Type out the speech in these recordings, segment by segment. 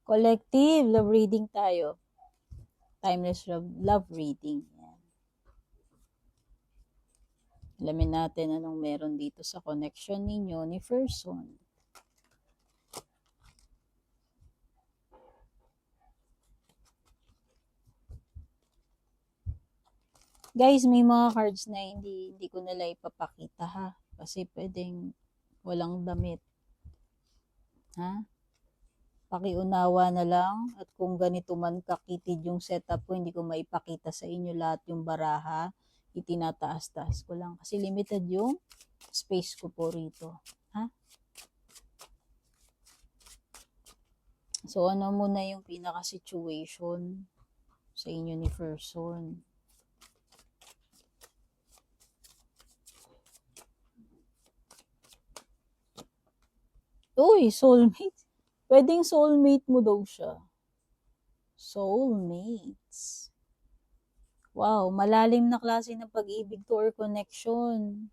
Collective, love reading tayo. Timeless love reading. Yan. Alamin natin anong meron dito sa connection ninyo ni person. Guys, may mga cards na hindi ko nila ipapakita ha. Kasi pwedeng walang damit. Ha? Pakiunawa na lang at kung ganito man kakitid yung setup ko, hindi ko maipakita sa inyo lahat yung baraha. Itinataas-taas ko lang kasi limited yung space ko po rito. Ha? So, ano muna yung pinaka-situation sa inyo ni person? Uy, soulmate. Pwedeng soulmate mo daw siya. Soulmates. Wow, malalim na klase ng pag-ibig to or connection.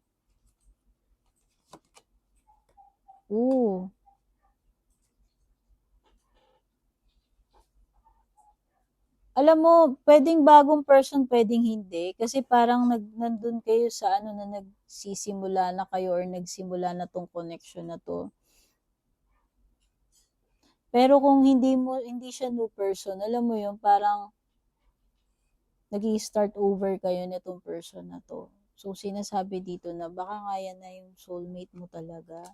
Ooh. Alam mo, pwedeng bagong person, pwedeng hindi. Kasi parang nandun kayo sa ano na nagsisimula na kayo or nagsimula na tong connection na to. Pero kung hindi siya new person, alam mo yun, parang nag-i-start over kayo nitong person na to. So, sinasabi dito na baka nga yan na yung soulmate mo talaga.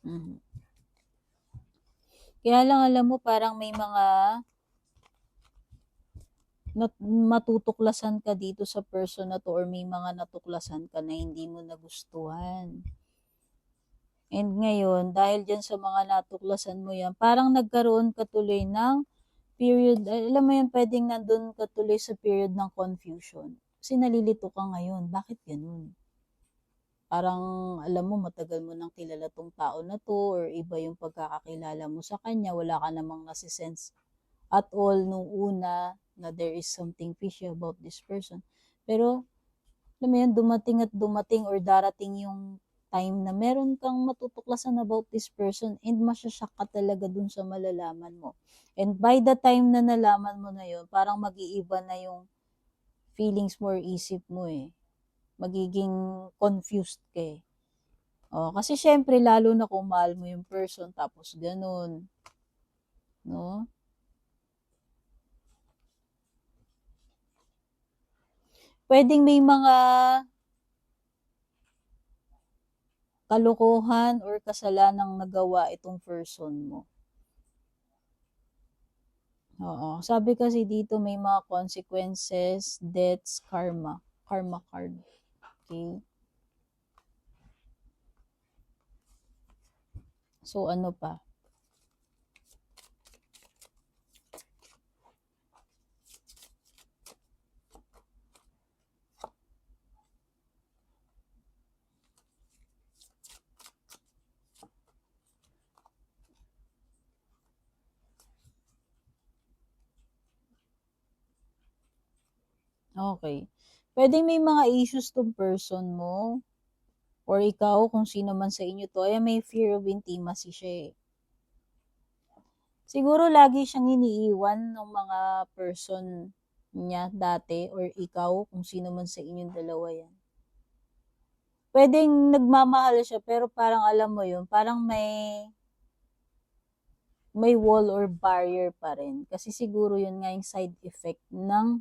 Mm-hmm. Kaya lang alam mo, parang may mga matutuklasan ka dito sa person na to or may mga natuklasan ka na hindi mo nagustuhan. And ngayon, dahil dyan sa mga natuklasan mo yan, parang nagkaroon ka tuloy ng period, alam mo yan, pwedeng nandun ka tuloy sa period ng confusion. Kasi nalilito ka ngayon. Bakit ganun? Parang, alam mo, matagal mo nang kilala tong tao na to or iba yung pagkakakilala mo sa kanya, wala ka namang nasisense at all nung una na there is something fishy about this person. Pero, alam mo yan, dumating at dumating or darating yung time na meron kang matutuklasan about this person and masyashock ka talaga dun sa malalaman mo. And by the time na nalaman mo na yun, parang mag-iiba na yung feelings mo or isip mo eh. Magiging confused ka eh. Oh, kasi syempre, lalo na kung mahal mo yung person, tapos ganun. No? Pwedeng may mga kalokohan or kasalanang nagawa itong person mo. Oo. Sabi kasi dito may mga consequences, debts, karma. Karma card. Okay? So, ano pa? Okay. Pwedeng may mga issues tong person mo or ikaw kung sino man sa inyo to, ay may fear of intimacy siya eh. Siguro lagi siyang iniiwan ng mga person niya dati or ikaw kung sino man sa inyong dalawa yan. Pwedeng nagmamahal siya pero parang alam mo yun, parang may wall or barrier pa rin. Kasi siguro yun nga yung side effect ng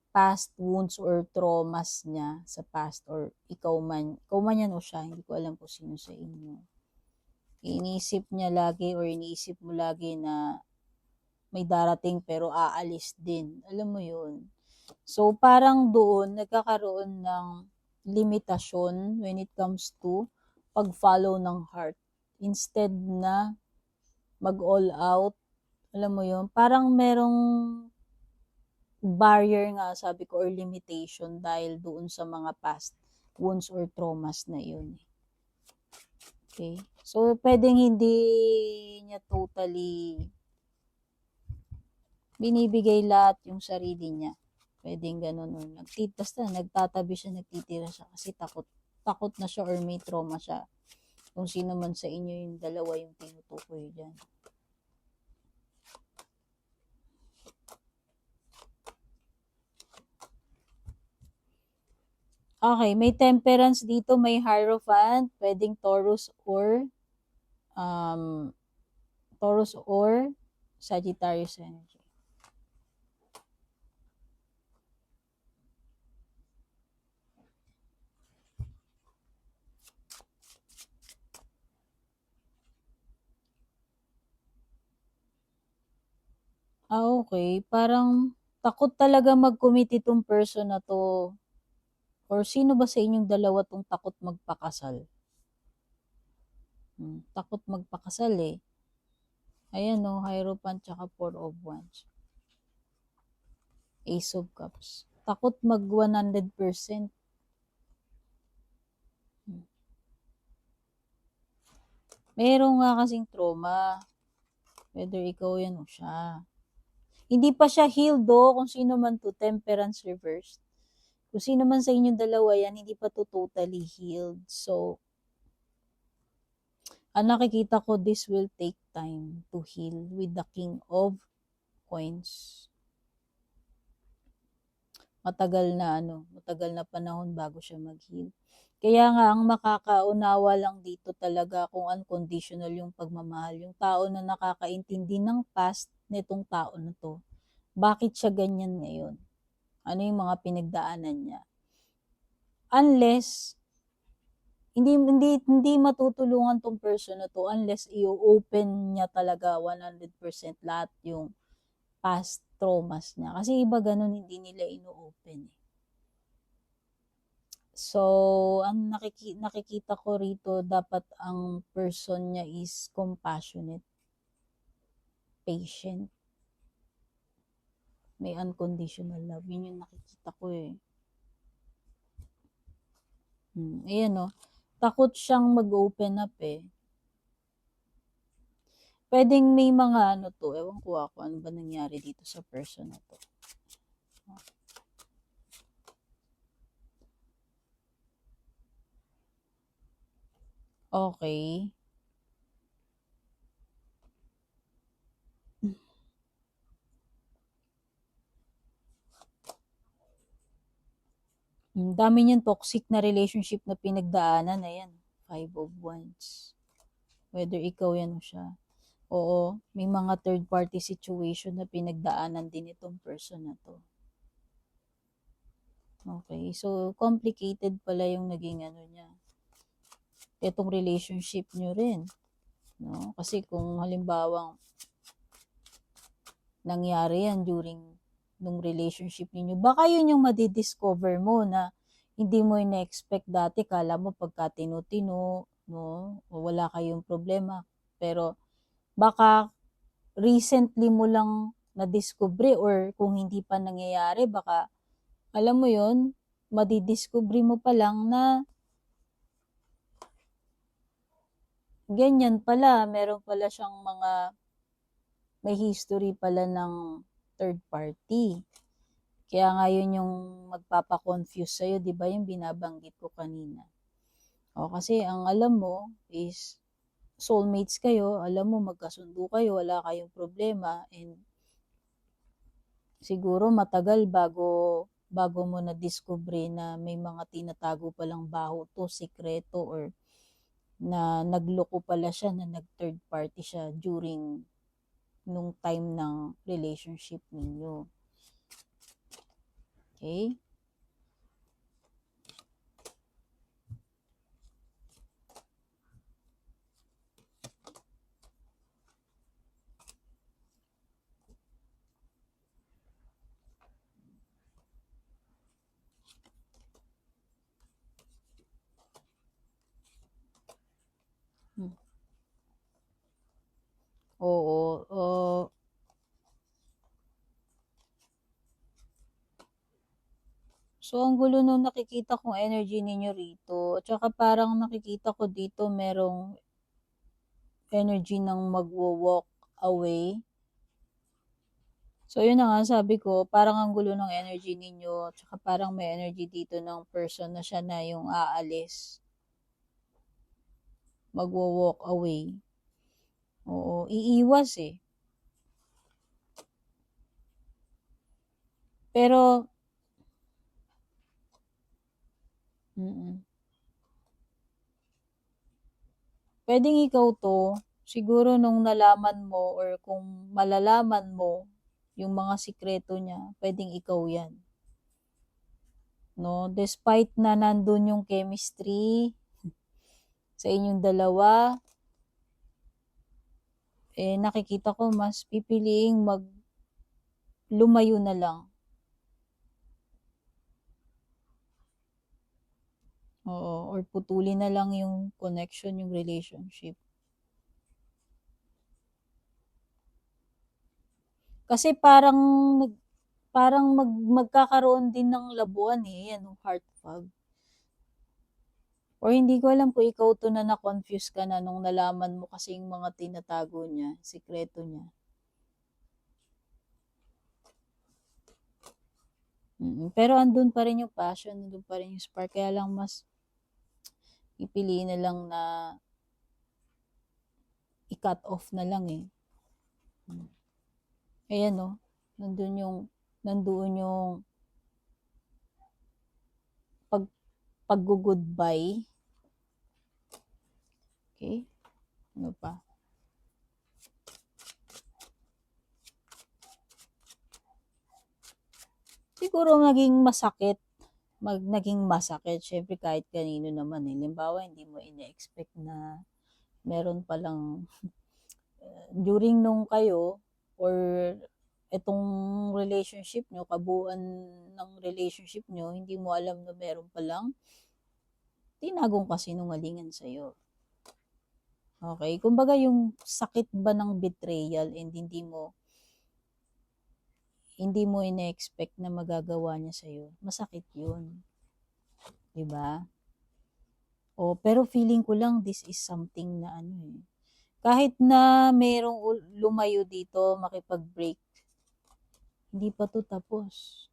past wounds or traumas niya sa past or ikaw man yan o siya, hindi ko alam kung sino sa inyo. Iniisip niya lagi or iniisip mo lagi na may darating pero aalis din. Alam mo yun. So, parang doon, nagkakaroon ng limitasyon when it comes to pag-follow ng heart. Instead na mag-all out, alam mo yun, parang merong barrier nga, sabi ko, or limitation dahil doon sa mga past wounds or traumas na yun. Okay? So, pwedeng hindi niya totally binibigay lahat yung sarili niya. Pwedeng ganun. Or basta nagtatabi siya, nagtitira siya kasi takot na siya or may trauma siya. Kung sino man sa inyo yung dalawa yung tinutukoy dyan. Okay, may temperance dito, may Hierophant, pwedeng Taurus or Sagittarius energy. Okay. Parang takot talaga mag-commit itong person na to. Or sino ba sa inyong dalawa tong takot magpakasal? Takot magpakasal eh. Ayan o, Hierophant tsaka Four of Wands. Ace of Cups. Takot mag 100%. Meron nga kasing trauma. Whether ikaw yan o siya. Hindi pa siya healed do, kung sino man to, temperance reversed. Kung sino man sa inyong dalawa yan, hindi pa to totally healed. So, ang nakikita ko, this will take time to heal with the King of Coins. Matagal na panahon bago siya mag-heal. Kaya nga, ang makakaunawa lang dito talaga kung unconditional yung pagmamahal. Yung tao na nakakaintindi ng past nitong tao na to. Bakit siya ganyan ngayon? Ano yung mga pinagdaanan niya? Unless, hindi matutulungan tong person na to unless i-open niya talaga 100% lahat yung past traumas niya. Kasi iba ganun, hindi nila ino-open eh. So, ang nakikita ko rito, dapat ang person niya is compassionate, patient, may unconditional love. Yun yung nakikita ko eh. Ayan o. Takot siyang mag-open up eh. Pwedeng may mga ewan ko ako, ano ba nangyari dito sa person na to. Okay. Dami niyang toxic na relationship na pinagdaanan. Ayan, 5 of Wands. Whether ikaw yan o siya. Oo, may mga third party situation na pinagdaanan din itong person na to. Okay, so complicated pala yung naging niya. Itong relationship nyo rin. No? Kasi kung halimbawang nangyari yan during nung relationship niyo, baka yun yung madidiscover mo na hindi mo ina-expect dati. Kala mo pagka tino-tino, no? O wala kayong problema. Pero baka recently mo lang na-discover or kung hindi pa nangyayari, baka alam mo yun, madidiscover mo pa lang na ganyan pala, meron pala siyang may history pala ng third party. Kaya nga yun yung magpapakonfuse sa'yo, di ba yung binabanggit ko kanina. O kasi ang alam mo is soulmates kayo, alam mo magkasundo kayo, wala kayong problema, and siguro matagal bago mo na-discover na may mga tinatago palang baho to, sikreto, or na nagloko pala siya, na nag-third party siya during nung time ng relationship ninyo. Okay? Oo. So, ang gulo nung nakikita kong energy ninyo rito. At saka parang nakikita ko dito merong energy ng magwo-walk away. So, yun na nga, sabi ko, parang ang gulo ng energy ninyo, tsaka parang may energy dito ng person na siya na yung aalis, magwo-walk away. Oo, iiwas eh. Pero, mm, pwedeng ikaw to, siguro nung nalaman mo or kung malalaman mo yung mga sikreto niya, pwedeng ikaw yan. No? Despite na nandun yung chemistry sa inyong dalawa, nakikita ko mas pipiliing lumayo na lang. Oo, or putulin na lang yung connection, yung relationship. Kasi magkakaroon din ng labuan eh, yan, heart fog. Or hindi ko alam kung ikaw to na na-confuse ka na nung nalaman mo kasi yung mga tinatago niya, sikreto niya. Pero andun pa rin yung passion, andun pa rin yung spark. Kaya lang mas ipiliin na lang na i-cut off na lang eh. Ayan no, nandoon yung pag-goodbye. Okay? Ano pa? Siguro naging masakit. Syempre kahit kanino naman eh. Limbawa, hindi mo ina-expect na meron palang during nung kayo or itong relationship nyo, kabuuan ng relationship nyo, hindi mo alam na meron palang tinagong kasinungalingan sa'yo. Okay? Kumbaga yung sakit ba ng betrayal and hindi mo ina-expect na magagawa niya sa'yo, masakit yun. Diba? Pero feeling ko lang this is something na kahit na merong lumayo dito, makipag-break, hindi pa to tapos.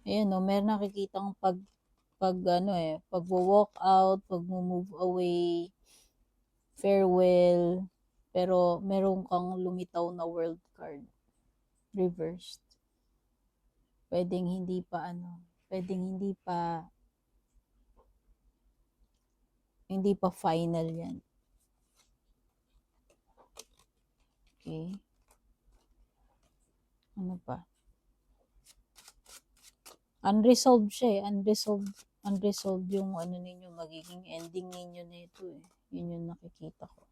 Ayan no, meron nakikitang pag-walk out, pag-move away, farewell, pero meron kang lumitaw na world card, reversed. Pwedeng hindi pa final yan. Okay? Ano pa? Unresolved siya eh. Unresolved yung ninyo, magiging ending ninyo na ito eh. Yun yung nakikita ko.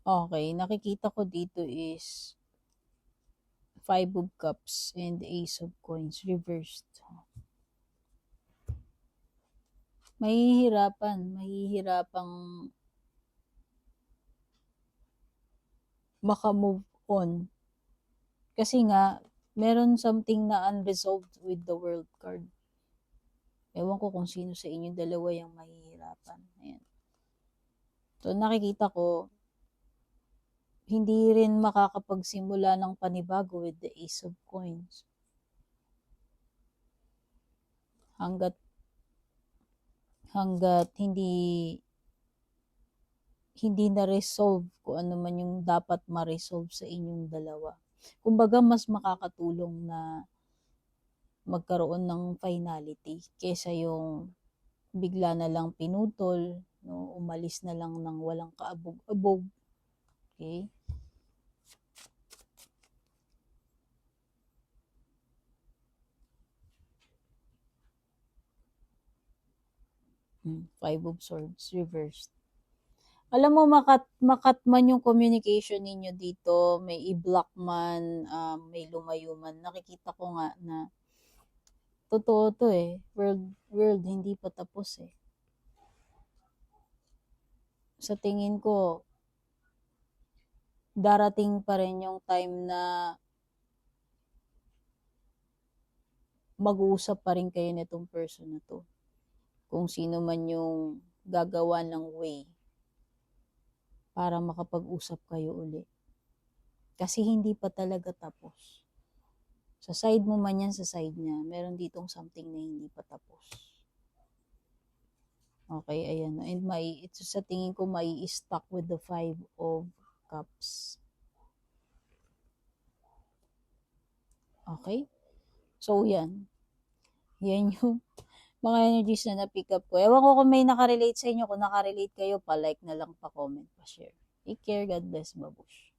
Okay, nakikita ko dito is Five of Cups and Ace of Coins reversed. Mahihirapang maka-move on. Kasi nga, meron something na unresolved with the world card. Ewan ko kung sino sa inyo dalawa yung mahihirapan. Ayan. So, nakikita ko, hindi rin makakapagsimula ng panibago with the Ace of Coins. Hanggat hindi na-resolve kung ano man yung dapat ma-resolve sa inyong dalawa. Kumbaga, mas makakatulong na magkaroon ng finality kesa yung bigla na lang pinutol, no? Umalis na lang ng walang kaabog-abog. Okay? Five of Swords reversed. Alam mo, makat man yung communication ninyo dito, may i-block man, may lumayo man, nakikita ko nga na totoo to eh. World, hindi pa tapos eh. Sa tingin ko, darating pa rin yung time na mag-uusap pa rin kayo nitong person na to. Kung sino man yung gagawa ng way para makapag-usap kayo uli. Kasi hindi pa talaga tapos. Sa side mo man yan, sa side niya, meron ditong something na hindi pa tapos. Okay, ayan. And ito sa tingin ko, stuck with the 5 of Cups. Okay? So, yan. Yan yung mga energies na na-pick up ko. Ewan ko kung may nakarelate sa inyo. Kung nakarelate kayo, pa-like na lang, pa-comment, pa-share. Take care. God bless. Babush.